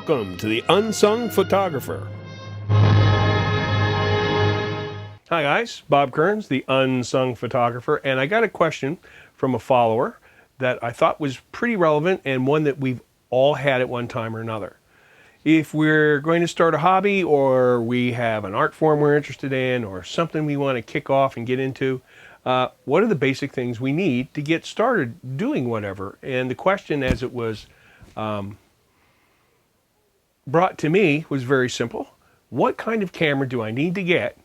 Welcome to the Unsung Photographer. Hi guys, Bob Kearns, the Unsung Photographer, and I got a question from a follower that I thought was pretty relevant and one that we've all had at one time or another. If we're going to start a hobby, or we have an art form we're interested in, or something we want to kick off and get into, what are the basic things we need to get started doing whatever? And the question, as it was brought to me, was very simple. What kind of camera do I need to get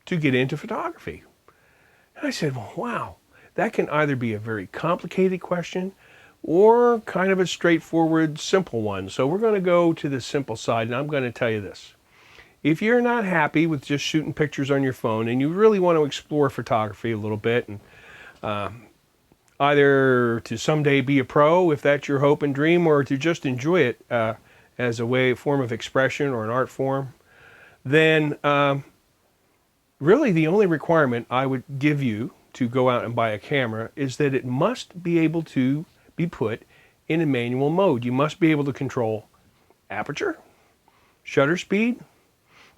into photography? And I said, well, wow, that can either be a very complicated question or kind of a straightforward, simple one. So we're going to go to the simple side, and I'm going to tell you this. If you're not happy with just shooting pictures on your phone and you really want to explore photography a little bit, and either to someday be a pro, if that's your hope and dream, or to just enjoy it as a form of expression or an art form, then really the only requirement I would give you to go out and buy a camera is that it must be able to be put in a manual mode. You must be able to control aperture, shutter speed,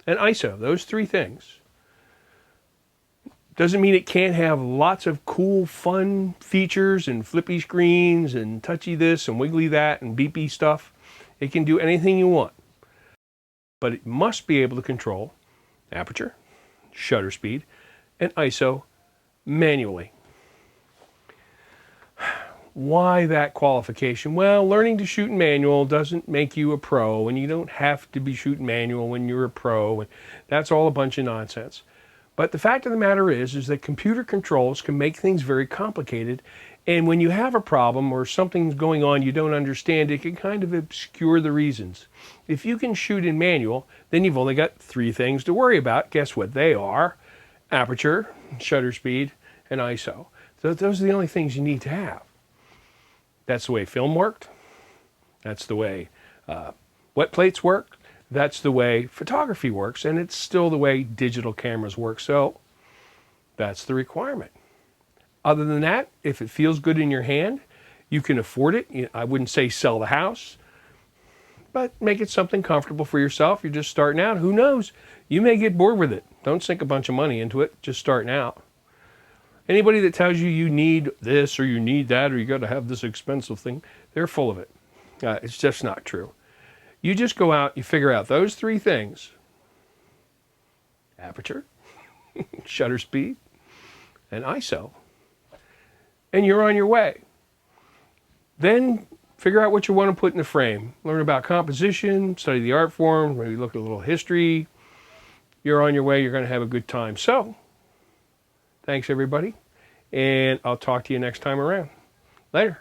and ISO. Those three things. Doesn't mean it can't have lots of cool, fun features and flippy screens and touchy this and wiggly that and beepy stuff. It can do anything you want. But it must be able to control aperture, shutter speed, and ISO manually. Why that qualification? Well, learning to shoot in manual doesn't make you a pro, and you don't have to be shooting manual when you're a pro, and that's all a bunch of nonsense. But the fact of the matter is that computer controls can make things very complicated, and when you have a problem or something's going on you don't understand, it can kind of obscure the reasons. If you can shoot in manual, then you've only got three things to worry about. Guess what they are? Aperture, shutter speed, and ISO. So those are the only things you need to have. That's the way film worked. That's the way wet plates work. That's the way photography works, and it's still the way digital cameras work. So that's the requirement. Other than that, if it feels good in your hand, you can afford it. I wouldn't say sell the house, but make it something comfortable for yourself. You're just starting out. Who knows? You may get bored with it. Don't sink a bunch of money into it, just starting out. Anybody that tells you you need this or you need that or you got to have this expensive thing, they're full of it. It's just not true. You just go out, you figure out those three things: aperture, shutter speed, and ISO, and you're on your way. Then figure out what you want to put in the frame. Learn about composition, study the art form, maybe look at a little history. You're on your way, you're going to have a good time. So, thanks everybody, and I'll talk to you next time around. Later.